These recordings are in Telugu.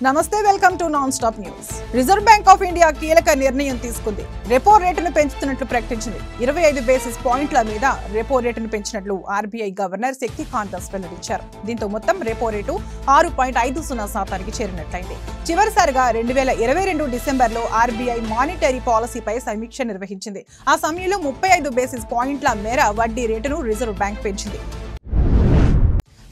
నమస్తే welcome to non stop news. Reserve bank of India కీలక నిర్ణయం తీసుకుంది. రెపో రేటును పెంచుతున్నట్లు ప్రకటించింది. 25 బేసిస్ పాయింట్ల మీద రెపో రేటును పెంచినట్లు ఆర్బీఐ గవర్నర్ శక్తికాంత దాస్ వెల్లడించారు. దీంతో మొత్తం రెపో రేటు 6.50% చేరినట్లయింది. చివరిసారిగా 2022 డిసెంబర్లో ఆర్బీఐ మానిటరీ పాలసీపై సమీక్ష నిర్వహించింది. ఆ సమయంలో 35 బేసిస్ పాయింట్ల మేర వడ్డీ రేటును రిజర్వ్ బ్యాంక్ పెంచింది.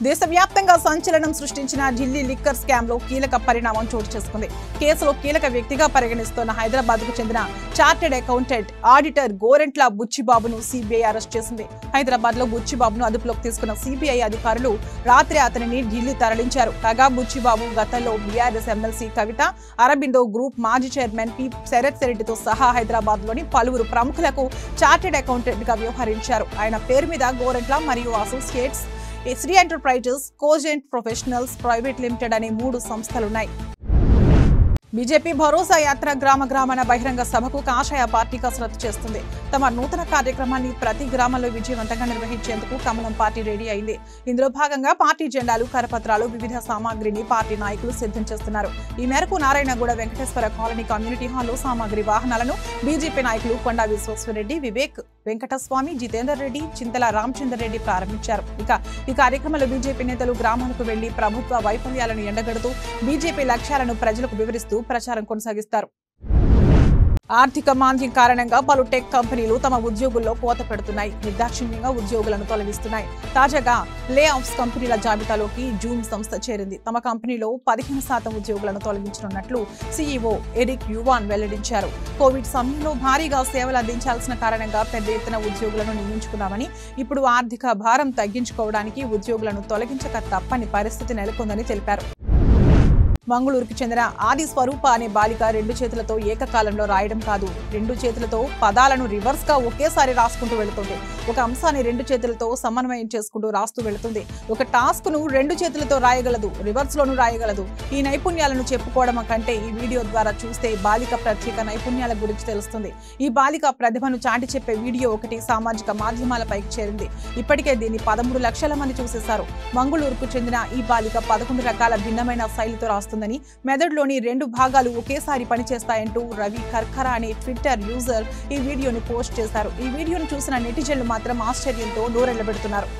దేశవ్యాప్తంగా సంచలనం సృష్టించిన ఢిల్లీ లిక్కర్ స్కామ్ లో కీలక పరిణామం చోటు చేసుకుంది. కేసులో కీలక వ్యక్తిగా పరిగణిస్తున్న హైదరాబాద్ కు చెందిన చార్టెడ్ అకౌంటెంట్ ఆడిటర్ గోరెంట్ల బుచ్చిబాబును సిబిఐ అరెస్ట్ చేసింది. హైదరాబాద్ లో బుచ్చిబాబును అదుపులోకి తీసుకున్న సిబిఐ అధికారులు రాత్రి అతనిని ఢిల్లీ తరలించారు. కాగా బుచ్చిబాబు గతంలో బీఆర్ఎస్ ఎమ్మెల్సీ కవిత, అరబిందో గ్రూప్ మాజీ చైర్మన్ పి శరత్ రెడ్డితో సహా హైదరాబాద్ లోని పలువురు ప్రముఖులకు చార్టెడ్ అకౌంటెంట్ గా వ్యవహరించారు. ఆయన పేరు మీద గోరెంట్ల మరియు associates, Sri enterprises, cogent professionals private limited అనే 3 సంస్థలున్నాయి. బీజేపీ భరోసా యాత్ర గ్రామ గ్రామాన బహిరంగ సభకు కాషాయ పార్టీ కసరత్తు చేస్తుంది. తమ నూతన కార్యక్రమాన్ని ప్రతి గ్రామంలో విజయవంతంగా నిర్వహించేందుకు కమలం పార్టీ రెడీ అయింది. ఇందులో భాగంగా పార్టీ జెండాలు, కరపత్రాలు, వివిధ సామాగ్రిని పార్టీ నాయకులు సిద్ధం చేస్తున్నారు. ఈ మేరకు నారాయణగూడ వెంకటేశ్వర కాలనీ కమ్యూనిటీ హాల్లో సామాగ్రి వాహనాలను బీజేపీ నాయకులు కొండా విశ్వేశ్వరరెడ్డి, వివేక్ వెంకటస్వామి, జితేందర్ రెడ్డి, చింతల రామచందర్ రెడ్డి ప్రారంభించారు. ఈ కార్యక్రమంలో బీజేపీ నేతలు గ్రామాలకు వెళ్లి ప్రభుత్వ వైఫల్యాలను ఎండగడుతూ బీజేపీ లక్ష్యాలను ప్రజలకు వివరిస్తూ ప్రచారం కొనసాగిస్తారు. ఆర్థిక మాంద్యం కారణంగా పలు టెక్ కంపెనీలు తమ ఉద్యోగుల్లో కోత పెడుతున్నాయి. నిర్దాక్షిణ్యంగా ఉద్యోగులను తొలగిస్తున్నాయి. తాజాగా లే ఆఫ్స్ కంపెనీల జాబితాలోకి జూమ్ సంస్థ చేరింది. తమ కంపెనీలో 15% ఉద్యోగులను తొలగించనున్నట్లు సీఈఓ ఎరిక్ యువాన్ వెల్లడించారు. కోవిడ్ సమయంలో భారీగా సేవలు అందించాల్సిన కారణంగా పెద్ద ఎత్తున ఉద్యోగులను నియమించుకున్నామని, ఇప్పుడు ఆర్థిక భారం తగ్గించుకోవడానికి ఉద్యోగులను తొలగించక తప్పని పరిస్థితి నెలకొందని తెలిపారు. మంగళూరుకు చెందిన ఆది స్వరూప అనే బాలిక 2 చేతులతో ఏకకాలంలో రాయడం కాదు, 2 చేతులతో పదాలను రివర్స్ గా ఒకేసారి రాసుకుంటూ వెళుతుంది. ఒక అంశాన్ని 2 చేతులతో సమన్వయం చేసుకుంటూ రాస్తూ వెళుతుంది. ఒక టాస్క్ ను 2 చేతులతో రాయగలదు, రివర్స్ లోను రాయగలదు. ఈ నైపుణ్యాలను చెప్పుకోవడం కంటే ఈ వీడియో ద్వారా చూస్తే బాలిక ప్రత్యేక నైపుణ్యాల గురించి తెలుస్తుంది. ఈ బాలిక ప్రతిభను చాటి చెప్పే వీడియో ఒకటి సామాజిక మాధ్యమాలపైకి చేరింది. ఇప్పటికే దీన్ని 13 లక్షల మంది చూసేశారు. మంగళూరుకు చెందిన ఈ బాలిక 11 రకాల భిన్నమైన శైలితో రాస్తుంది. మెదడులోని 2 భాగాలు ఒకేసారి పనిచేస్తాయంటూ రవి కర్కరా అనే ట్విట్టర్ యూజర్ ఈ వీడియోని పోస్ట్ చేశారు. ఈ వీడియోను చూసిన నెటిజన్లు మాత్రం ఆశ్చర్యంతో నోరెళ్లబెడుతున్నారు.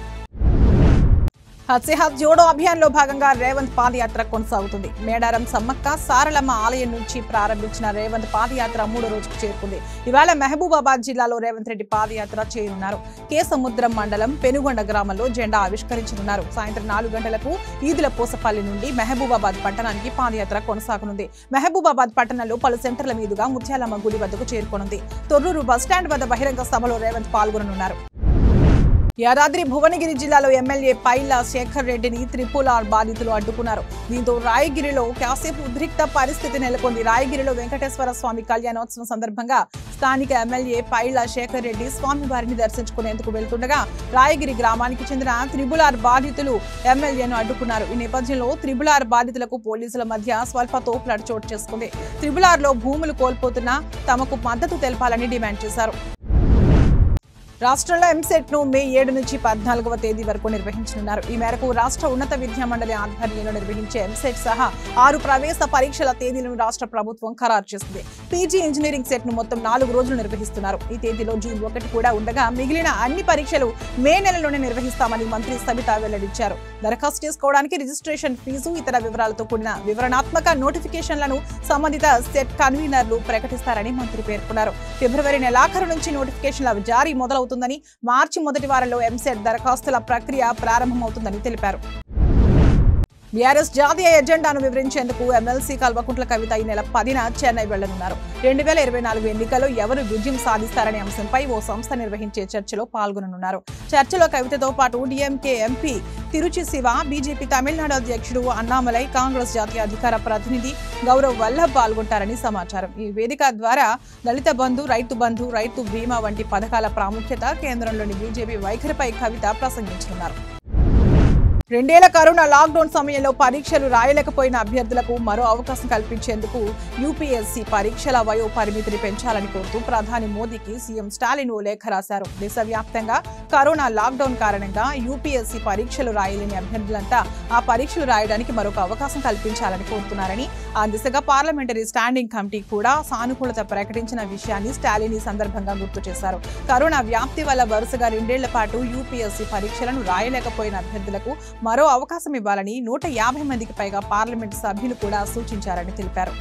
హత్సేహాత్ జోడో అభియాన్ లో భాగంగా రేవంత్ పాదయాత్ర కొనసాగుతుంది. మేడారం సమ్మక్క సారలమ్మ ఆలయం నుంచి ప్రారంభించిన రేవంత్ పాదయాత్ర 3వ రోజుకు చేరుకుంది. ఇవాళ మహబూబాబాద్ జిల్లాలో రేవంత్ రెడ్డి పాదయాత్ర చేయనున్నారు. కేసముద్రం మండలం పెనుగొండ గ్రామంలో జెండా ఆవిష్కరించనున్నారు. సాయంత్రం 4 గంటలకు ఈదుల పూసపల్లి నుండి మహబూబాబాద్ పట్టణానికి పాదయాత్ర కొనసాగనుంది. మహబూబాబాద్ పట్టణంలో పలు సెంటర్ల మీదుగా ముత్యాలమ్మ గుడి వద్దకు చేరుకోనుంది. తొర్రూరు బస్టాండ్ వద్ద బహిరంగ సభలో రేవంత్ పాల్గొననున్నారు. యాదాద్రి భువనగిరి జిల్లాలో ఎమ్మెల్యే పైల శేఖర్ రెడ్డిని త్రిపుల్-ఆర్ బాధితులు అడ్డుకున్నారు. దీంతో రాయగిరిలో కాసేపు ఉద్రిక్త పరిస్థితి నెలకొంది. రాయగిరిలో వెంకటేశ్వర స్వామి కళ్యాణోత్సవం సందర్భంగా స్థానిక ఎమ్మెల్యే పైల శేఖర్ రెడ్డి స్వామివారిని దర్శించుకునేందుకు వెళ్తుండగా రాయగిరి గ్రామానికి చెందిన త్రిపుల్-ఆర్ బాధితులు ఎమ్మెల్యేను అడ్డుకున్నారు. ఈ నేపథ్యంలో త్రిపుల్-ఆర్ బాధితులకు పోలీసుల మధ్య స్వల్ప తోపులాట చోటు చేసుకుంది. త్రిపుల్-ఆర్లో భూములు కోల్పోతున్నా తమకు మద్దతు తెలపాలని డిమాండ్ చేశారు. రాష్ట్రంలో ఎంసెట్ ను మే 7 నుంచి 14వ తేదీ వరకు నిర్వహించనున్నారు. ఈ మేరకు రాష్ట్ర ఉన్నత విద్యా మండలి ఆధ్వర్యంలో నిర్వహించే ఎంసెట్ సహా 6 ప్రవేశ పరీక్షల తేదీలను రాష్ట్ర ప్రభుత్వం ఖరారు చేసింది. పీజీ ఇంజనీరింగ్ సెట్ ను మొత్తం 4 రోజులు నిర్వహిస్తున్నారు. ఈ తేదీలో జూన్ 1 కూడా ఉండగా మిగిలిన అన్ని పరీక్షలు మే నెలలోనే నిర్వహిస్తామని మంత్రి సబితా వెల్లడించారు. దరఖాస్తు చేసుకోవడానికి రిజిస్ట్రేషన్ ఫీజు, ఇతర వివరాలతో కూడిన వివరణాత్మక నోటిఫికేషన్లను సంబంధిత సెట్ కన్వీనర్లు ప్రకటిస్తారని మంత్రి పేర్కొన్నారు. ఫిబ్రవరి నెలాఖరు నుంచి నోటిఫికేషన్ల జారీ మొదలవుతుందని, మార్చి మొదటి వారంలో ఎంసెట్ దరఖాస్తుల ప్రక్రియ ప్రారంభమవుతుందని తెలిపారు. బీఆర్ఎస్ జాతీయ ఎజెండాను వివరించేందుకు ఎమ్మెల్సీ కల్వకుంట్ల కవిత ఈ నెల 10న చెన్నై వెళ్లనున్నారు. 2024 ఎన్నికల్లో ఎవరు విజయం సాధిస్తారనే అంశంపై ఓ సంస్థ నిర్వహించే చర్చలో పాల్గొననున్నారు. చర్చలో కవితతో పాటు DMK MP Trichy Shiva, BJP Tamil Nadu అధ్యక్షుడు అన్నామలై, కాంగ్రెస్ జాతీయ అధికార ప్రతినిధి గౌరవ్ వల్లభ్ పాల్గొంటారని సమాచారం. ఈ వేదిక ద్వారా దళిత బంధు, రైతు బీమా వంటి పథకాల ప్రాముఖ్యత, కేంద్రంలోని బీజేపీ వైఖరిపై కవిత ప్రసంగించనున్నారు. రెండేళ్ల కరోనా లాక్డౌన్ సమయంలో పరీక్షలు రాయలేకపోయిన అభ్యర్థులకు మరో అవకాశం కల్పించేందుకు యూపీఎస్సీ పరీక్షల వయో పరిమితిని పెంచాలని కోరుతూ ప్రధాని మోదీకి సీఎం స్టాలిన్ ఓ లేఖ రాశారు. దేశవ్యాప్తంగా కరోనా లాక్డౌన్ కారణంగా యూపీఎస్సీ పరీక్షలు రాయలేని అభ్యర్థులంతా ఆ పరీక్షలు రాయడానికి మరొక అవకాశం కల్పించాలని కోరుతున్నారని, ఆ దిశగా పార్లమెంటరీ స్టాండింగ్ కమిటీ కూడా సానుకూలత ప్రకటించిన విషయాన్ని స్టాలిన్ ఈ సందర్భంగా గుర్తు చేశారు. కరోనా వ్యాప్తి వల్ల వరుసగా రెండేళ్ల పాటు యూపీఎస్సీ పరీక్షలను రాయలేకపోయిన అభ్యర్థులకు మరో అవకాశం ఇవ్వాలని 150 మందికి పైగా పార్లమెంటు సభ్యులు కూడా సూచించారని తెలిపారు.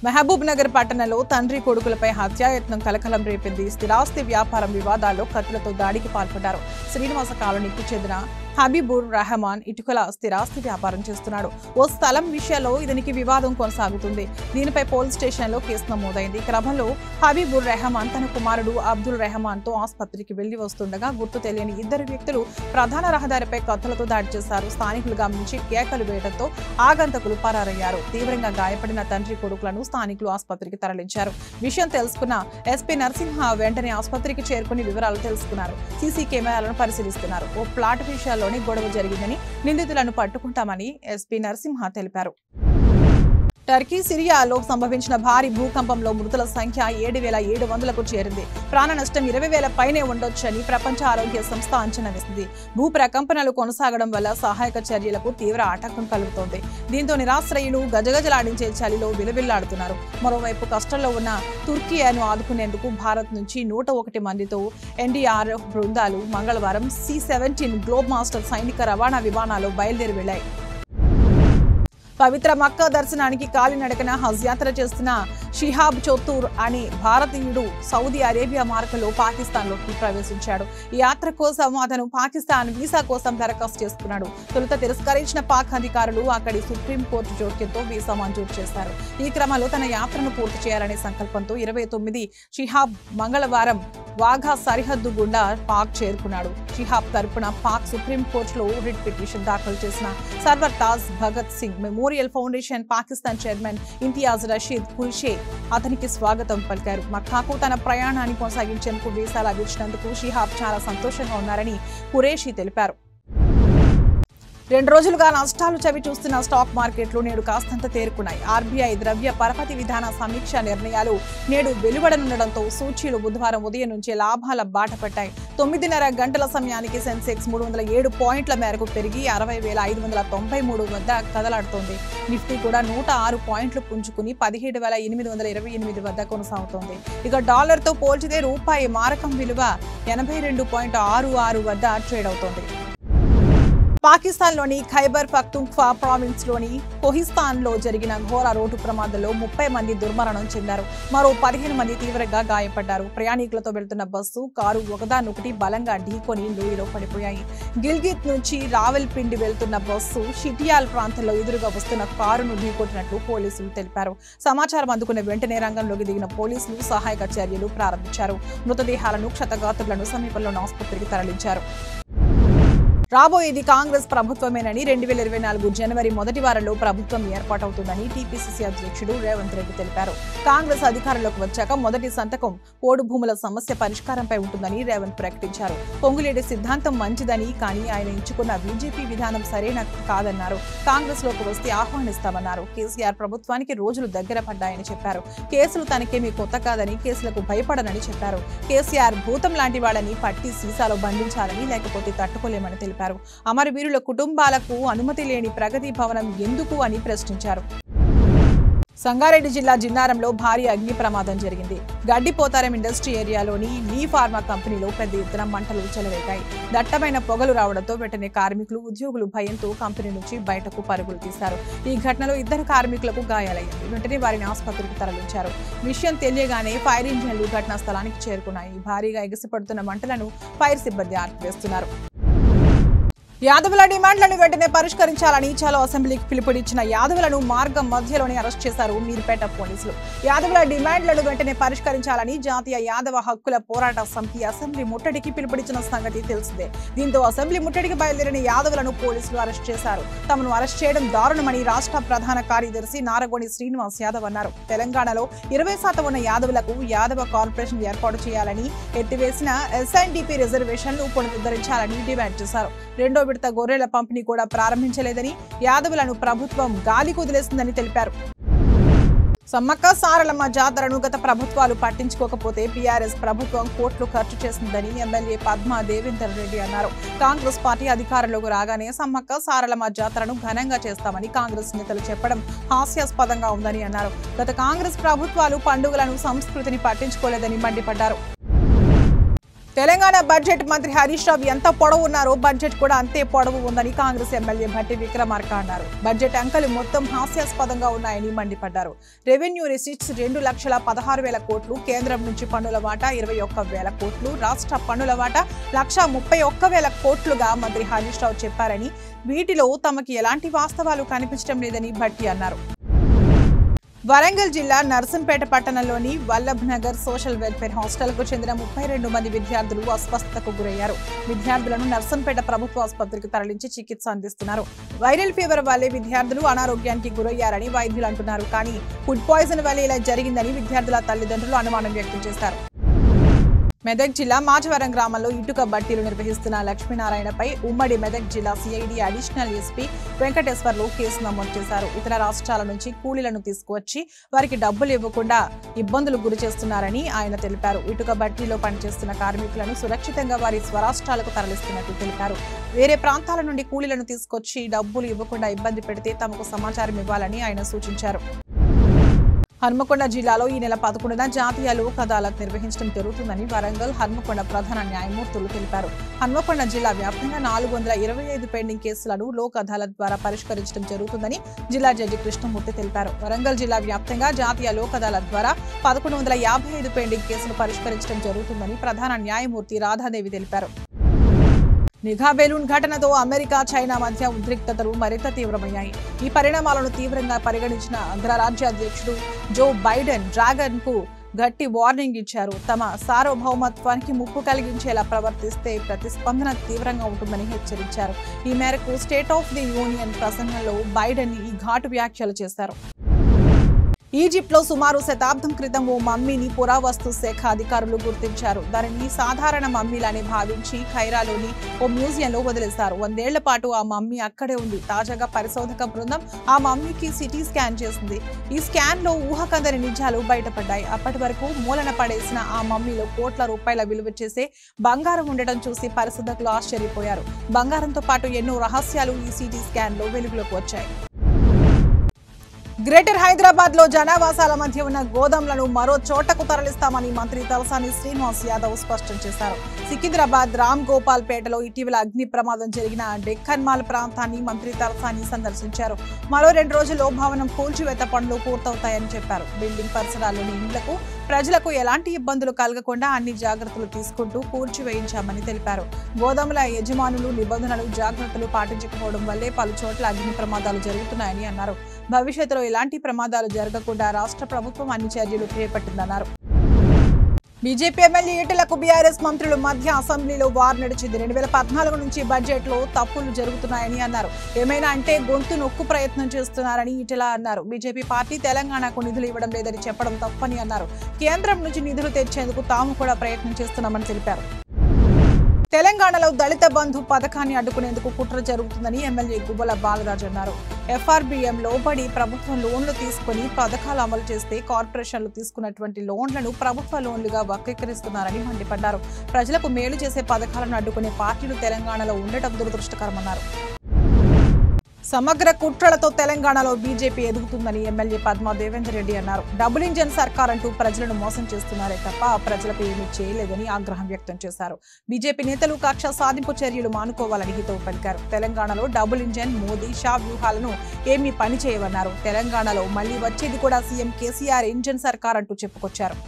మహబూబ్ నగర్ పట్టణంలో తండ్రి కొడుకులపై హత్యాయత్నం కలకలం రేపింది. స్థిరాస్తి వ్యాపారం వివాదాల్లో కత్తులతో దాడికి పాల్పడ్డారు. శ్రీనివాస కాలనీకి చెందిన హబీబుర్ రెహమాన్ ఇటుకల స్థిరాస్తి వ్యాపారం చేస్తున్నాడు. ఓ స్థలం విషయంలో ఇతనికి వివాదం కొనసాగుతుంది. దీనిపై పోలీస్ స్టేషన్లో కేసు నమోదైంది. క్రమంలో హబీబుర్ రెహమాన్ తన కుమారుడు అబ్దుల్ రెహమాన్ తో ఆసుపత్రికి వెళ్లి వస్తుండగా గుర్తు తెలియని ఇద్దరు వ్యక్తులు ప్రధాన రహదారిపై కత్తులతో దాడి చేశారు. స్థానికులు గమనించి కేకలు వేయడంతో ఆగంతకులు పరారయ్యారు. తీవ్రంగా గాయపడిన తండ్రి కొడుకులను స్థానికులు ఆసుపత్రికి తరలించారు. విషయం తెలుసుకున్న ఎస్పీ నరసింహ వెంటనే ఆసుపత్రికి చేరుకుని వివరాలు తెలుసుకున్నారు. సీసీ కెమెరాలను పరిశీలిస్తున్నారు. ఓ ప్లాట్ విషయాల్లోనే గొడవ జరిగిందని, నిందితులను పట్టుకుంటామని ఎస్పీ నరసింహ తెలిపారు. టర్కీ సిరియాలో సంభవించిన భారీ భూకంపంలో మృతుల సంఖ్య 7,700కు చేరింది. ప్రాణ నష్టం 20,000 పైనే ఉండొచ్చని ప్రపంచ ఆరోగ్య సంస్థ అంచనా వేసింది. భూ ప్రకంపనలు కొనసాగడం వల్ల సహాయక చర్యలకు తీవ్ర ఆటంకం కలుగుతోంది. దీంతో నిరాశ్రయులు గజగజలాడించే చలిలో విలవిల్లాడుతున్నారు. మరోవైపు కష్టంలో ఉన్న తుర్కియాను ఆదుకునేందుకు భారత్ నుంచి 101 మందితో ఎన్డీఆర్ఎఫ్ బృందాలు మంగళవారం C-17 గ్లోబ్ మాస్టర్ సైనిక రవాణా విమానాలు బయలుదేరి వెళ్లాయి. పవిత్ర మక్కా దర్శనానికి కాలినడకన హజ్ యాత్ర చేస్తున్న షిహాబ్ చోతూర్ అనే భారతీయుడు సౌదీ అరేబియా మార్గంలో పాకిస్తాన్లోకి ప్రవేశించాడు. ఈ యాత్ర కోసం అతను పాకిస్తాన్ వీసా కోసం దరఖాస్తు చేసుకున్నాడు. తొలుత తిరస్కరించిన పాక్ అధికారులు అక్కడి సుప్రీంకోర్టు జోక్యంతో వీసా మంజూరు చేశారు. ఈ క్రమంలో తన యాత్రను పూర్తి చేయాలనే సంకల్పంతో 29 షిహాబ్ మంగళవారం వాఘా సరిహద్దు గుండా పాక్ చేరుకున్నాడు. షిహాబ్ తరపున పాక్ సుప్రీంకోర్టులో రిట్ పిటిషన్ దాఖలు చేసిన Sarwar Taj Bhagat Singh memorial foundation Pakistan chairman Imtiaz Rashid కుల్షే అతనికి స్వాగతం పలికారు. మక్కాకు తన ప్రయాణాన్ని కొనసాగించేందుకు వీసా లభించినందుకు షిహాబ్ చాలా సంతోషంగా ఉన్నారని ఖురేషీ తెలిపారు. 2 రోజులుగా నష్టాలు చవి చూస్తున్న స్టాక్ మార్కెట్లు నేడు కాస్తంత తేరుకున్నాయి. ఆర్బీఐ ద్రవ్య పరపతి విధాన సమీక్ష నిర్ణయాలు నేడు వెలువడనుండడంతో సూచీలు బుధవారం ఉదయం నుంచే లాభాల బాట పట్టాయి. 9:30 గంటల సమయానికి సెన్సెక్స్ 307 పాయింట్ల మేరకు పెరిగి 60,593 వద్ద కదలాడుతోంది. నిఫ్టీ కూడా 106 పాయింట్లు పుంజుకుని 17,828 వద్ద కొనసాగుతోంది. ఇక డాలర్తో పోల్చితే రూపాయి మారకం విలువ 82.66 వద్ద ట్రేడ్ అవుతోంది. పాకిస్తాన్లోని ఖైబర్ పఖ్తూన్ఖ్వా ప్రావిన్స్లోని కోహిస్తాన్లో జరిగిన ఘోర రోడ్డు ప్రమాదంలో 30 మంది దుర్మరణం చెందారు. మరో 15 మంది తీవ్రంగా గాయపడ్డారు. ప్రయాణికులతో వెళ్తున్న బస్సు, కారు ఒకదానొకటి బలంగా ఢీకొని లోయలో పడిపోయాయి. గిల్గిత్ నుంచి రావల్పిండి వెళ్తున్న బస్సు షిటియాల్ ప్రాంతంలో ఎదురుగా వస్తున్న కారును ఢీకొట్టినట్లు పోలీసులు తెలిపారు. సమాచారం అందుకున్న వెంటనే రంగంలోకి దిగిన పోలీసులు సహాయక చర్యలు ప్రారంభించారు. మృతదేహాలను, క్షతగాత్రులను సమీపంలోని ఆసుపత్రికి తరలించారు. రాబోయేది కాంగ్రెస్ ప్రభుత్వమేనని 2024 జనవరి మొదటి వారంలో ప్రభుత్వం ఏర్పాటవుతుందని టీపీసీసీ అధ్యక్షుడు రేవంత్ రెడ్డి తెలిపారు. కాంగ్రెస్ అధికారంలోకి వచ్చాక మొదటి సంతకం పోడు భూముల సమస్య పరిష్కారంపై ఉంటుందని రేవంత్ ప్రకటించారు. పొంగులేటి సిద్ధాంతం మంచిదని, కానీ ఆయన ఎంచుకున్న బీజేపీ విధానం సరైన కాదన్నారు. కాంగ్రెస్ లోకి వస్తే ఆహ్వానిస్తామన్నారు. కేసీఆర్ ప్రభుత్వానికి రోజులు దగ్గర పడ్డాయని చెప్పారు. కేసులు తనకేమీ కొత్త కాదని, కేసులకు భయపడనని చెప్పారు. కేసీఆర్ భూతం లాంటి వాళ్ళని పట్టి సీసాలో బంధించాలని, లేకపోతే తట్టుకోలేమని తెలిపారు. అమరవీరుల కుటుంబాలకు అనుమతి లేని ప్రగతి భవనం ఎందుకు అని ప్రశ్నించారు. సంగారెడ్డి జిల్లా జిన్నారంలో భారీ అగ్ని ప్రమాదం జరిగింది. గడ్డిపోతారం ఇండస్ట్రీ ఏరియాలోని లీ ఫార్మా కంపెనీలో పెద్ద ఎత్తున మంటలు చెలరేగాయి. దట్టమైన పొగలు రావడంతో వెంటనే కార్మికులు, ఉద్యోగులు భయంతో కంపెనీ నుంచి బయటకు పరుగులు తీశారు. ఈ ఘటనలో 2 కార్మికులకు గాయాలయ్యాయి. వెంటనే వారిని ఆసుపత్రికి తరలించారు. విషయం తెలియగానే ఫైర్ ఇంజన్లు ఘటనా స్థలానికి చేరుకున్నాయి. భారీగా ఎగసిపడుతున్న మంటలను ఫైర్ సిబ్బంది ఆర్పివేస్తున్నారు. యాదవుల డిమాండ్లను వెంటనే పరిష్కరించాలని చలో అసెంబ్లీకి పిలుపునిచ్చిన యాదవులను మార్గం మధ్యలోనే అరెస్ట్ చేశారు మీర్పేట పోలీసులు. యాదవుల డిమాండ్లను వెంటనే పరిష్కరించాలని జాతీయ యాదవ హక్కుల పోరాట సమితి అసెంబ్లీ ముట్టడికి పిలుపునిచ్చిన సంగతి తెలిసిందే. దీంతో అసెంబ్లీ ముట్టడికి బయలుదేరిన యాదవులను పోలీసులు అరెస్ట్ చేశారు. తమను అరెస్ట్ చేయడం దారుణమని రాష్ట్ర ప్రధాన కార్యదర్శి నారగోని శ్రీనివాస్ యాదవ్ అన్నారు. తెలంగాణలో 20% ఉన్న యాదవులకు యాదవ కార్పొరేషన్ ఏర్పాటు చేయాలని, ఎత్తివేసిన ఎస్ఎన్డిపి రిజర్వేషన్లు పునరుద్ధరించాలని డిమాండ్ చేశారు. రెండో విడత గొర్రెల పంపిణీ కూడా ప్రారంభించలేదని, యాదవులను ప్రభుత్వం గాలి కుదిలేస్తుందని తెలిపారు. సమ్మక్క సారలమ్మ జాతరను గత ప్రభుత్వాలు పట్టించుకోకపోతే పీఆర్ఎస్ ప్రభుత్వం కోట్లు ఖర్చు చేసిందని ఎమ్మెల్యే పద్మా దేవేందర్ రెడ్డి అన్నారు. కాంగ్రెస్ పార్టీ అధికారంలోకి రాగానే సమ్మక్క సారలమ్మ జాతరను ఘనంగా చేస్తామని కాంగ్రెస్ నేతలు చెప్పడం హాస్యాస్పదంగా ఉందని అన్నారు. గత కాంగ్రెస్ ప్రభుత్వాలు పండుగలను, సంస్కృతిని పట్టించుకోలేదని మండిపడ్డారు. తెలంగాణ బడ్జెట్ మంత్రి హరీష్ రావు ఎంత పొడవు ఉన్నారో బడ్జెట్ కూడా అంతే పొడవు ఉందని కాంగ్రెస్ ఎమ్మెల్యే భట్టి విక్రమార్క అన్నారు. బడ్జెట్ అంకెలు మొత్తం హాస్యాస్పదంగా ఉన్నాయని మండిపడ్డారు. రెవెన్యూ రిసీట్స్ 2,16,000 కోట్లు, కేంద్రం నుంచి పన్నుల వాటా 21,000 కోట్లు, రాష్ట్ర పన్నుల వాటా 1,31,000 కోట్లుగా మంత్రి హరీష్ రావు చెప్పారని, వీటిలో తమకి ఎలాంటి వాస్తవాలు కనిపించడం లేదని భట్టి అన్నారు. వరంగల్ జిల్లా నర్సంపేట పట్టణంలోని వల్లభ్ నగర్ సోషల్ వెల్ఫేర్ హాస్టల్కు చెందిన 32 మంది విద్యార్థులు అస్వస్థతకు గురయ్యారు. విద్యార్థులను నర్సంపేట ప్రభుత్వ ఆసుపత్రికి తరలించి చికిత్స అందిస్తున్నారు. వైరల్ ఫీవర్ వల్లే విద్యార్థులు అనారోగ్యానికి గురయ్యారని వైద్యులు అంటున్నారు. కానీ ఫుడ్ పాయిజన్ వల్లే ఇలా జరిగిందని విద్యార్థుల తల్లిదండ్రులు అనుమానం వ్యక్తం చేశారు. మెదక్ జిల్లా మాచవరం గ్రామంలో ఇటుక బట్టీలు నిర్వహిస్తున్న లక్ష్మీనారాయణపై ఉమ్మడి మెదక్ జిల్లా CID additional SP Venkateswarlu case నమోదు చేశారు. ఇతర రాష్ట్రాల నుంచి కూలీలను తీసుకువచ్చి వారికి డబ్బులు ఇవ్వకుండా ఇబ్బందులు గురి చేస్తున్నారని ఆయన తెలిపారు. ఇటుక బట్టీలో పనిచేస్తున్న కార్మికులను సురక్షితంగా వారి స్వరాష్ట్రాలకు తరలిస్తున్నట్లు తెలిపారు. వేరే ప్రాంతాల నుండి కూలీలను తీసుకొచ్చి డబ్బులు ఇవ్వకుండా ఇబ్బంది పెడితే తమకు సమాచారం ఇవ్వాలని ఆయన సూచించారు. హన్మకొండ జిల్లాలో ఈ నెల 11న జాతీయ లోక్ అదాలత్ నిర్వహించడం జరుగుతుందని వరంగల్, హన్మకొండ ప్రధాన న్యాయమూర్తులు తెలిపారు. హన్మకొండ జిల్లా వ్యాప్తంగా 425 పెండింగ్ కేసులను లోక్ అదాలత్ ద్వారా పరిష్కరించడం జరుగుతుందని జిల్లా జడ్జి కృష్ణమూర్తి తెలిపారు. వరంగల్ జిల్లా వ్యాప్తంగా జాతీయ లోక్ అదాలత్ ద్వారా 1155 పెండింగ్ కేసులు పరిష్కరించడం జరుగుతుందని ప్రధాన న్యాయమూర్తి రాధాదేవి తెలిపారు. నిఘా బెలూన్ ఘటనతో అమెరికా, చైనా మధ్య ఉద్రిక్తతలు మరింత తీవ్రమయ్యాయి. ఈ పరిణామాలను తీవ్రంగా పరిగణించిన అగ్రరాజ్య అధ్యక్షుడు జో బైడెన్ డ్రాగన్ కు గట్టి వార్నింగ్ ఇచ్చారు. తమ సార్వభౌమత్వానికి ముప్పు కలిగించేలా ప్రవర్తిస్తే ప్రతిస్పందన తీవ్రంగా ఉంటుందని హెచ్చరించారు. ఈ మేరకు స్టేట్ ఆఫ్ ది యూనియన్ ప్రసంగంలో బైడెన్ ఈ ఘాటు వ్యాఖ్యలు చేశారు. ఈజిప్ట్లో సుమారు శతాబ్దం క్రితం ఓ మమ్మీని పురావస్తు శాఖ అధికారులు గుర్తించారు. దానిని సాధారణ మమ్మీలని భావించి ఖైరాలోని ఓ మ్యూజియంలో వదిలేశారు. 100 ఏళ్ల పాటు ఆ మమ్మీ అక్కడే ఉంది. తాజాగా పరిశోధక బృందం ఆ మమ్మీకి సిటీ స్కాన్ చేసింది. ఈ స్కాన్ లో ఊహకందని నిజాలు బయటపడ్డాయి. అప్పటి వరకు మూలన పడేసిన ఆ మమ్మీలో కోట్ల రూపాయల విలువ చేసే బంగారం ఉండటం చూసి పరిశోధకులు ఆశ్చర్యపోయారు. బంగారంతో పాటు ఎన్నో రహస్యాలు ఈ సిటీ స్కాన్ లో వెలుగులోకి వచ్చాయి. గ్రేటర్ హైదరాబాద్ లో జనావాసాల మధ్య ఉన్న గోదాంలను మరో చోటకు తరలిస్తామని మంత్రి తలసాని శ్రీనివాస్ యాదవ్ స్పష్టం చేశారు. సికింద్రాబాద్ రామ్ గోపాల్ పేటలో ఇటీవల అగ్ని ప్రమాదం జరిగిన డెక్కన్ మాల్ ప్రాంతాన్ని మంత్రి తలసాని సందర్శించారు. మరో 2 రోజుల్లో భవనం కూల్చివేత పనులు పూర్తవుతాయని చెప్పారు. బిల్డింగ్ పరిసరాల్లోని ఇండ్లకు ప్రజలకు ఎలాంటి ఇబ్బందులు కలగకుండా అన్ని జాగ్రత్తలు తీసుకుంటూ కూల్చివేయించామని తెలిపారు. గోదాముల యజమానులు నిబంధనలు, జాగ్రత్తలు పాటించకపోవడం వల్లే పలు చోట్ల అగ్ని ప్రమాదాలు జరుగుతున్నాయని అన్నారు. భవిష్యత్తులో ఎలాంటి ప్రమాదాలు జరగకుండా రాష్ట్ర ప్రభుత్వం అన్ని చర్యలు చేపట్టిందన్నారు. బీజేపీ ఎమ్మెల్యే ఈటెలకు బీఆర్ఎస్ మంత్రుల మధ్య అసెంబ్లీలో వార్ నడిచింది. 2014 నుంచి బడ్జెట్ లో తప్పులు జరుగుతున్నాయని అన్నారు. ఏమైనా అంటే గొంతు నొక్కు ప్రయత్నం చేస్తున్నారని ఈటెల అన్నారు. బీజేపీ పార్టీ తెలంగాణకు నిధులు ఇవ్వడం లేదని చెప్పడం తప్పని అన్నారు. కేంద్రం నుంచి నిధులు తెచ్చేందుకు తాము కూడా ప్రయత్నం చేస్తున్నామని తెలిపారు. తెలంగాణలో దళిత బంధు పథకాన్ని అడ్డుకునేందుకు కుట్ర జరుగుతుందని ఎమ్మెల్యే గువ్వల బాలరాజు అన్నారు. ఎఫ్ఆర్బిఎం లోబడి ప్రభుత్వం లోన్లు తీసుకుని పథకాలు అమలు చేస్తే కార్పొరేషన్లు తీసుకున్నటువంటి లోన్లను ప్రభుత్వ లోన్లుగా వక్రీకరిస్తున్నారని మండిపడ్డారు. ప్రజలకు మేలు చేసే పథకాలను అడ్డుకునే పార్టీలు తెలంగాణలో ఉండటం దురదృష్టకరమన్నారు. సమగ్ర కుట్రలతో తెలంగాణలో బీజేపీ ఎదుగుతుందని ఎమ్మెల్యే పద్మా దేవేందర్ రెడ్డి అన్నారు. డబుల్ ఇంజన్ సర్కార్ అంటూ ప్రజలను మోసం చేస్తున్నారే తప్ప ప్రజలకు ఏమీ చేయలేదని ఆగ్రహం వ్యక్తం చేశారు. బీజేపీ నేతలు కక్ష సాధింపు చర్యలు మానుకోవాలని హితవు పలికారు. తెలంగాణలో డబుల్ ఇంజన్, మోదీ, షా వ్యూహాలను ఏమీ పని చేయవన్నారు. తెలంగాణలో మళ్లీ వచ్చేది కూడా సీఎం కేసీఆర్ ఇంజన్ సర్కార్ అంటూ చెప్పుకొచ్చారు.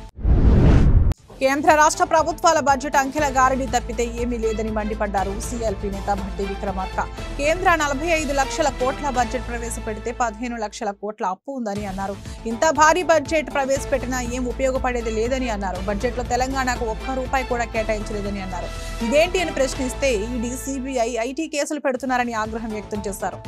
కేంద్ర రాష్ట్ర ప్రభుత్వాల బడ్జెట్ అంకెల గారిని తప్పితే ఏమీ లేదని మండిపడ్డారు సీఎల్పీ నేత భట్టి విక్రమార్క. కేంద్ర 45 లక్షల కోట్ల బడ్జెట్ ప్రవేశపెడితే 15 లక్షల కోట్ల అప్పు ఉందని అన్నారు. ఇంత భారీ బడ్జెట్ ప్రవేశపెట్టినా ఏం ఉపయోగపడేది లేదని అన్నారు. బడ్జెట్ లో తెలంగాణకు ₹1 కూడా కేటాయించలేదని అన్నారు. ఇదేంటి అని ప్రశ్నిస్తే ఈడీ, సిబిఐ, ఐటీ కేసులు పెడుతున్నారని ఆగ్రహం వ్యక్తం చేశారు.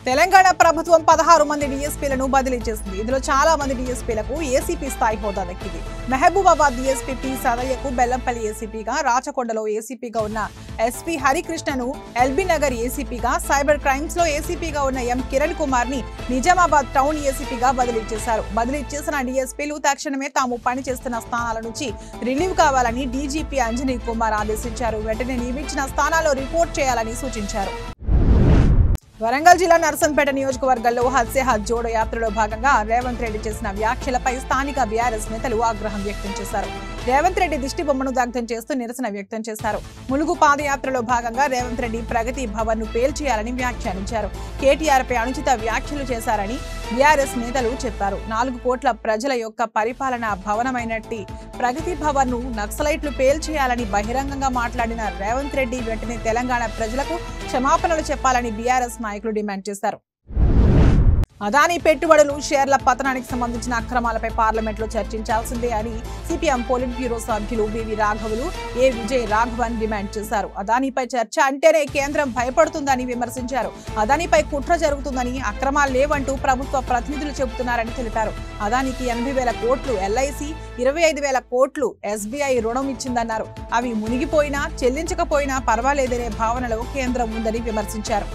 తెలంగాణ ప్రభుత్వం 16 మంది డీఎస్పీలను బదిలీ చేసింది. ఇందులో చాలా మంది డీఎస్పీలకు ఏసీపీ స్థాయి హోదా దక్కింది. మహబూబాబాద్ డీఎస్పీ పి సదయ్యకు బెల్లంపల్లి ఏసీపీగా, రాచకొండలో ఏసీపీగా ఉన్న ఎస్పీ హరికృష్ణను ఎల్బీ నగర్ ఏసీపీగా, సైబర్ క్రైమ్స్ లో ఏసీపీగా ఉన్న ఎం కిరణ్ కుమార్ ని నిజామాబాద్ టౌన్ ఏసీపీగా బదిలీ చేశారు. బదిలీ చేసిన డీఎస్పీలు తక్షణమే తాము పనిచేస్తున్న స్థానాల నుంచి రిలీవ్ కావాలని డీజీపీ అంజనీ కుమార్ ఆదేశించారు. వెంటనే నియమించిన స్థానాల్లో రిపోర్ట్ చేయాలని సూచించారు. వరంగల్ జిల్లా నర్సంపేట నియోజకవర్గంలో హత్సే హత్ జోడో యాత్రలో భాగంగా రేవంత్ రెడ్డి చేసిన వ్యాఖ్యలపై స్థానిక బీఆర్ఎస్ నేతలు ఆగ్రహం వ్యక్తం చేశారు. రేవంత్ రెడ్డి దిష్టి బొమ్మను దగ్ధం చేస్తూ నిరసన వ్యక్తం చేశారు. ములుగు పాదయాత్రలో భాగంగా రేవంత్ రెడ్డి ప్రగతి భవన్ ను పేల్చేయాలని వ్యాఖ్యానించారు. కేటీఆర్ పై అనుచిత వ్యాఖ్యలు చేశారని బీఆర్ఎస్ నేతలు చెప్పారు. 4 కోట్ల ప్రజల యొక్క పరిపాలన భవనమైనట్టి ప్రగతి భవన్ ను నక్సలైట్లు పేల్చేయాలని బహిరంగంగా మాట్లాడిన రేవంత్ రెడ్డి వెంటనే తెలంగాణ ప్రజలకు క్షమాపణలు చెప్పాలని బీఆర్ఎస్ నాయకులు డిమాండ్ చేశారు. అదానీ పెట్టుబడులు, షేర్ల పతనానికి సంబంధించిన అక్రమాలపై పార్లమెంట్లో చర్చించాల్సిందే అని సిపిఎం పోలిట్ బ్యూరో సభ్యులు బివి రాఘవులు, ఏ విజయ్ రాఘవన్ డిమాండ్ చేశారు. అదానీపై చర్చ అంటేనే కేంద్రం భయపడుతుందని విమర్శించారు. అదానీపై కుట్ర జరుగుతుందని, అక్రమాలు లేవంటూ ప్రభుత్వ ప్రతినిధులు చెబుతున్నారని తెలిపారు. అదానికి 80,000 కోట్లు ఎల్ఐసి, 25,000 కోట్లు ఎస్బీఐ రుణం ఇచ్చిందన్నారు. అవి మునిగిపోయినా చెల్లించకపోయినా పర్వాలేదనే భావనలో కేంద్రం ఉందని విమర్శించారు.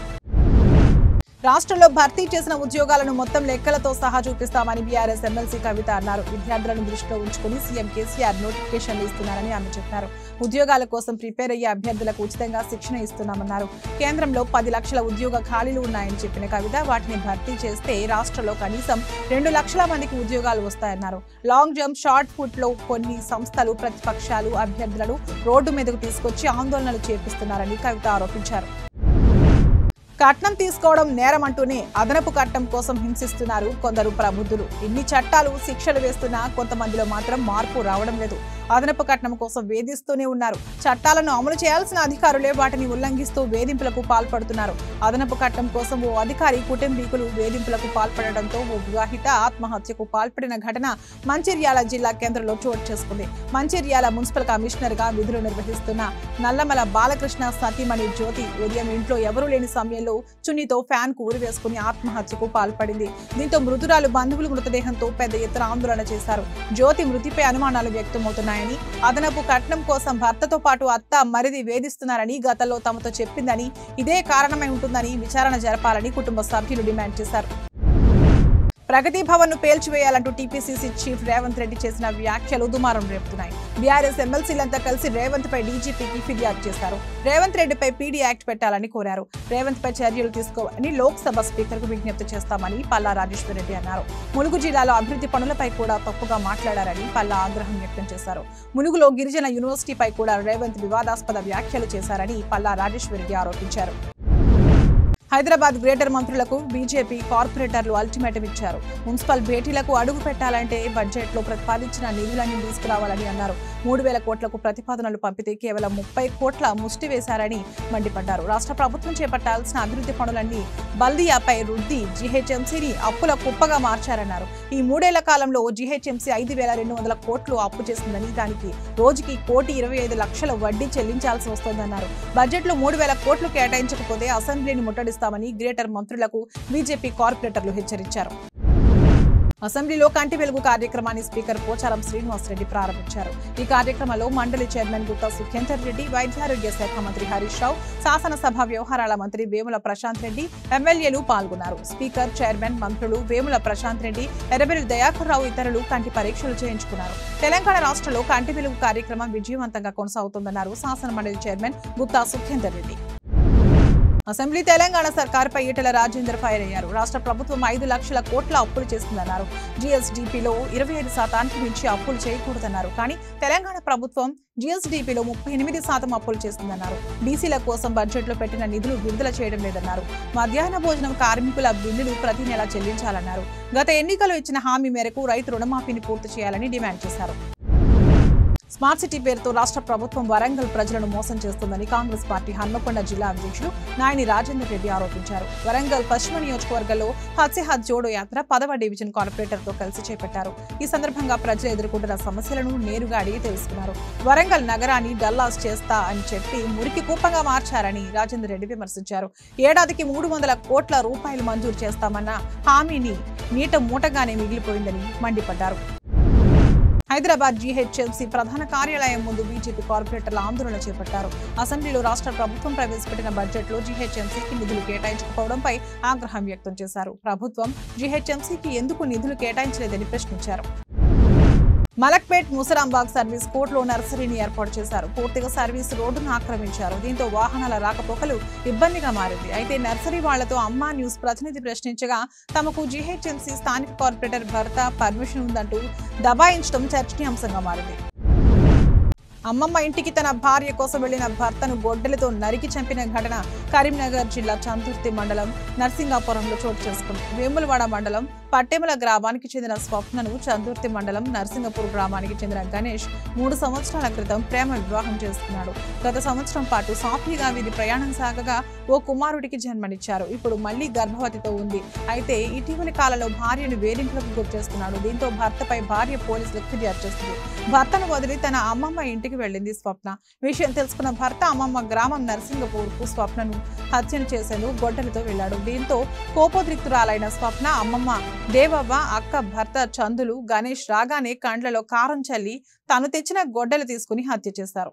రాష్ట్రంలో భర్తీ చేసిన ఉద్యోగాలను మొత్తం లెక్కలతో సహా చూపిస్తామని బీఆర్ఎస్ ఎమ్మెల్సీ కవిత అన్నారు. విద్యార్థులను దృష్టిలో ఉంచుకుని సీఎం కేసీఆర్ నోటిఫికేషన్లు ఇస్తున్నారని ఆమె చెప్పారు. ఉద్యోగాల కోసం ప్రిపేర్ అయ్యే అభ్యర్థులకు ఉచితంగా శిక్షణ ఇస్తున్నామన్నారు. కేంద్రంలో 10 లక్షల ఉద్యోగ ఖాళీలు ఉన్నాయని చెప్పిన కవిత వాటిని భర్తీ చేస్తే రాష్ట్రంలో కనీసం 2 లక్షల మందికి ఉద్యోగాలు వస్తాయన్నారు. లాంగ్ జంప్, షార్ట్ ఫుట్ లో కొన్ని సంస్థలు ప్రతిపక్షాలు అభ్యర్థులను రోడ్డు మీదకు తీసుకొచ్చి ఆందోళనలు చేపిస్తున్నారని కవిత ఆరోపించారు. కట్నం తీసుకోవడం నేరం అంటూనే అదనపు కట్నం కోసం హింసిస్తున్నారు కొందరు ప్రబుద్ధులు. ఇన్ని చట్టాలు, శిక్షలు వేస్తున్నా కొంతమందిలో మాత్రం మార్పు రావడం లేదు. అదనపు కట్నం కోసం వేధిస్తూనే ఉన్నారు. చట్టాలను అమలు చేయాల్సిన అధికారులే వాటిని ఉల్లంఘిస్తూ వేధింపులకు పాల్పడుతున్నారు. అదనపు కట్నం కోసం ఓ అధికారి కుటుంబీకులు వేధింపులకు పాల్పడడంతో ఓ వివాహిత ఆత్మహత్యకు పాల్పడిన ఘటన మంచిర్యాల జిల్లా కేంద్రంలో చోటు చేసుకుంది. మంచిర్యాల మున్సిపల్ కమిషనర్ గా విధులు నిర్వహిస్తున్న నల్లమల బాలకృష్ణ సతీమణి జ్యోతి ఉదయం ఇంట్లో ఎవరూ లేని సమయంలో చున్నీతో ఫ్యాన్ కు ఉరివేసుకుని ఆత్మహత్యకు పాల్పడింది. దీంతో మృతురాలు బంధువులు మృతదేహంతో పెద్ద ఎత్తున ఆందోళన చేశారు. జ్యోతి మృతిపై అనుమానాలు వ్యక్తమవుతున్నాయని, అదనపు కట్నం కోసం భర్తతో పాటు అత్త, మరిది వేధిస్తున్నారని గతంలో తమతో చెప్పిందని, ఇదే కారణమై ఉంటుందని విచారణ జరపాలని కుటుంబ సభ్యులు డిమాండ్ చేశారు. ప్రగతి భవన్ ను పేల్చివేయాలంటూ టీపీసీసీ చీఫ్ రేవంత్ రెడ్డి చేసిన వ్యాఖ్యలు దుమారం రేపుతున్నాయి. బీఆర్ఎస్ ఎమ్మెల్సీలంతా కలిసి రేవంత్ పై డీజీపీకి ఫిర్యాదు చేశారు. రేవంత్ రెడ్డిపై పీడీ యాక్ట్ పెట్టాలని కోరారు. రేవంత్ పై చర్యలు తీసుకోవాలని లోక్సభ స్పీకర్ కు విజ్ఞప్తి చేస్తామని పల్లా రాజేశ్వర్ రెడ్డి అన్నారు. ములుగు జిల్లాలో అభివృద్ధి పనులపై కూడా తప్పుగా మాట్లాడారని పల్లా ఆగ్రహం వ్యక్తం చేశారు. ములుగులో గిరిజన యూనివర్సిటీపై కూడా రేవంత్ వివాదాస్పద వ్యాఖ్యలు చేశారని పల్లా రాజేశ్వర్ రెడ్డి ఆరోపించారు. హైదరాబాద్ గ్రేటర్ మంత్రులకు బీజేపీ కార్పొరేటర్లు అల్టిమేటం ఇచ్చారు. మున్సిపల్ భేటీలకు అడుగు పెట్టాలంటే బడ్జెట్ లో ప్రతిపాదించిన నిధులన్నీ తీసుకురావాలని అన్నారు. 3,000 కోట్లకు ప్రతిపాదనలు పంపితే కేవలం 30 కోట్ల ముష్టి వేశారని మండిపడ్డారు. రాష్ట్ర ప్రభుత్వం చేపట్టాల్సిన అభివృద్ధి పనులన్నీ బల్దియాపై రుద్ది జీహెచ్ఎంసీని అప్పుల కుప్పగా మార్చారన్నారు. ఈ 3 ఏళ్ల కాలంలో జీహెచ్ఎంసీ 5,200 కోట్లు అప్పు చేసిందని, దానికి రోజుకి 1,25,00,000 వడ్డీ చెల్లించాల్సి వస్తోందన్నారు. బడ్జెట్ లో 3,000 కోట్లు కేటాయించకపోతే అసెంబ్లీని ముట్టడిస్తామని గ్రేటర్ మంత్రులకు బీజేపీ కార్పొరేటర్లు హెచ్చరించారు. అసెంబ్లీలో కంటి వెలుగు కార్యక్రమాన్ని స్పీకర్ పోచారం శ్రీనివాసరెడ్డి ప్రారంభించారు. ఈ కార్యక్రమంలో మండలి చైర్మన్ గుత్తా సుఖేందర్ రెడ్డి, వైద్యారోగ్య శాఖ మంత్రి హరీష్ రావు, శాసనసభ వ్యవహారాల మంత్రి వేముల ప్రశాంత్ రెడ్డి, ఎమ్మెల్యేలు పాల్గొన్నారు. స్పీకర్, చైర్మన్, మంత్రులు వేముల ప్రశాంత్ రెడ్డి, ఎర్రబెల్లి దయాకర్ రావు ఇతరులు కంటి పరీక్షలు చేయించుకున్నారు. తెలంగాణ రాష్ట్రంలో కంటి వెలుగు కార్యక్రమం విజయవంతంగా కొనసాగుతోందన్నారు శాసన మండలి చైర్మన్ గుత్తా సుఖేందర్ రెడ్డి. అసెంబ్లీ తెలంగాణ సర్కార్పై ఈటెల రాజేందర్ ఫైర్ అయ్యారు. రాష్ట్ర ప్రభుత్వం 5 లక్షల కోట్ల అప్పులు చేస్తుందన్నారు. జీఎస్డీపీలో 25% మించి అప్పులు చేయకూడదన్నారు. కానీ తెలంగాణ ప్రభుత్వం జీఎస్డీపీలో 38% అప్పులు చేస్తుందన్నారు. బీసీల కోసం బడ్జెట్ లో పెట్టిన నిధులు విడుదల చేయడం లేదన్నారు. మధ్యాహ్న భోజనం కార్మికుల బిల్లులు ప్రతి నెల చెల్లించాలన్నారు. గత ఎన్నికల్లో ఇచ్చిన హామీ మేరకు రైతు రుణమాఫీని పూర్తి చేయాలని డిమాండ్ చేశారు. స్మార్ట్ సిటీ పేరుతో రాష్ట్ర ప్రభుత్వం వరంగల్ ప్రజలను మోసం చేస్తుందని కాంగ్రెస్ పార్టీ హన్మకొండ జిల్లా అధ్యక్షులు నాయని రాజేందర్ రెడ్డి ఆరోపించారు. వరంగల్ పశ్చిమ నియోజకవర్గంలో హత్సే హత్ జోడో యాత్ర 10వ డివిజన్ కార్పొరేటర్ తో కలిసి చేపట్టారు. ఈ సందర్భంగా ప్రజలు ఎదుర్కొంటున్న సమస్యలను నేరుగా అడిగి తెలుసుకున్నారు. వరంగల్ నగరాన్ని డల్లాస్ చేస్తా అని చెప్పి మురికి కూపంగా మార్చారని రాజేందర్ రెడ్డి విమర్శించారు. ఏడాదికి 300 కోట్ల రూపాయలు మంజూరు చేస్తామన్న హామీని నీట మూటగానే మిగిలిపోయిందని మండిపడ్డారు. హైదరాబాద్ జీహెచ్ఎంసీ ప్రధాన కార్యాలయం ముందు బీజేపీ కార్పొరేటర్ల ఆందోళన చేపట్టారు. అసెంబ్లీలో రాష్ట్ర ప్రభుత్వం ప్రవేశపెట్టిన బడ్జెట్లో జీహెచ్ఎంసీకి నిధులు కేటాయించకపోవడంపై ఆగ్రహం వ్యక్తం చేశారు. ప్రభుత్వం జీహెచ్ఎంసీకి ఎందుకు నిధులు కేటాయించలేదని ప్రశ్నించారు. మలక్పేట్ ముసరాంబాగ్ సర్వీస్ కోర్టులో నర్సరీని ఏర్పాటు చేశారు. పూర్తిగా సర్వీస్ రోడ్డును ఆక్రమించారు. దీంతో వాహనాల రాకపోకలు ఇబ్బందిగా మారింది. అయితే నర్సరీ వాళ్లతో అమ్మా న్యూస్ ప్రతినిధి ప్రశ్నించగా తమకు జీహెచ్ఎంసీ స్థానిక కార్పొరేటర్ భర్త పర్మిషన్ ఉందంటూ దబాయించడం చర్చనీయాంశంగా మారింది. అమ్మమ్మ ఇంటికి తన భార్య కోసం వెళ్లిన భర్తను గొడ్డలితో నరికి చంపిన ఘటన కరీంనగర్ జిల్లా చందుర్తి మండలం నర్సింగాపురంలో చోటు చేసుకుంది. వేములవాడ మండలం పట్టెమల గ్రామానికి చెందిన స్వప్నను చందుర్తి మండలం నర్సింగపూర్ గ్రామానికి చెందిన గణేష్ 3 సంవత్సరాల క్రితం ప్రేమ వివాహం చేసుకున్నాడు. గత సంవత్సరం పాటు సాఫీగా వీరి ప్రయాణం సాగగా ఓ కుమారుడికి జన్మనిచ్చారు. ఇప్పుడు మళ్లీ గర్భవతితో ఉంది. అయితే ఇటీవలి కాలంలో భార్యను వేధింపులకు గురి చేస్తున్నాడు. దీంతో భర్తపై భార్య పోలీసులకు ఫిర్యాదు చేస్తుంది. భర్తను వదిలి తన అమ్మమ్మ ఇంటికి వెళ్లింది స్వప్న. విషయం తెలుసుకున్న భర్త అమ్మమ్మ గ్రామం నర్సింగపూర్ కు స్వప్నను హత్యను చేసేందుకు గొడ్డలితో వెళ్లాడు. దీంతో కోపోద్రిక్తురాలైన స్వప్న అమ్మమ్మ దేవవ్వ, అక్క, భర్త చందులు, గణేష్ రాగానే కండ్లలో కారం చల్లి తాను తెచ్చిన గొడ్డలు తీసుకుని హత్య చేశారు.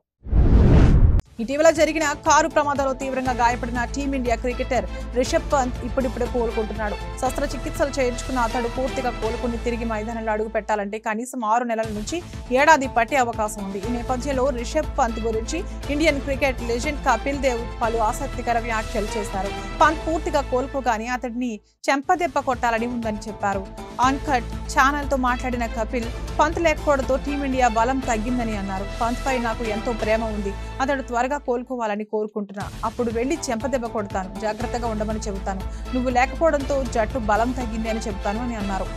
ఇటీవల జరిగిన కారు ప్రమాదంలో తీవ్రంగా గాయపడిన టీమిండియా క్రికెటర్ రిషబ్ పంత్ ఇప్పుడిప్పుడే కోలుకుంటున్నాడు. శస్త్రచికిత్సలు చేయించుకున్న అతడు పూర్తిగా కోలుకుని తిరిగి మైదానంలో అడుగు పెట్టాలంటే కనీసం 6 నెలల నుంచి ఏడాది పట్టే అవకాశం ఉంది. ఈ నేపథ్యంలో రిషబ్ పంత్ గురించి Indian cricket legend Kapil Dev పలు ఆసక్తికర వ్యాఖ్యలు చేశారు. పంత్ పూర్తిగా కోలుకోగానే అతడిని చెంపదెబ్బ కొట్టాలని ఉందని చెప్పారు. అన్కట్ ఛానల్ తో మాట్లాడిన కపిల్ పంత్ లేకపోవడంతో టీమిండియా బలం తగ్గిందని అన్నారు. పంత్ పై నాకు ఎంతో ప్రేమ ఉంది. అతడు త్వరగా కోలుకోవాలని కోరుకుంటున్నా. అప్పుడు వెళ్లి చెంపదెబ్బ కొడతాను. జాగ్రత్తగా ఉండమని చెబుతాను. నువ్వు లేకపోవడంతో జట్టు బలం తగ్గింది అని చెబుతాను అని అన్నారు.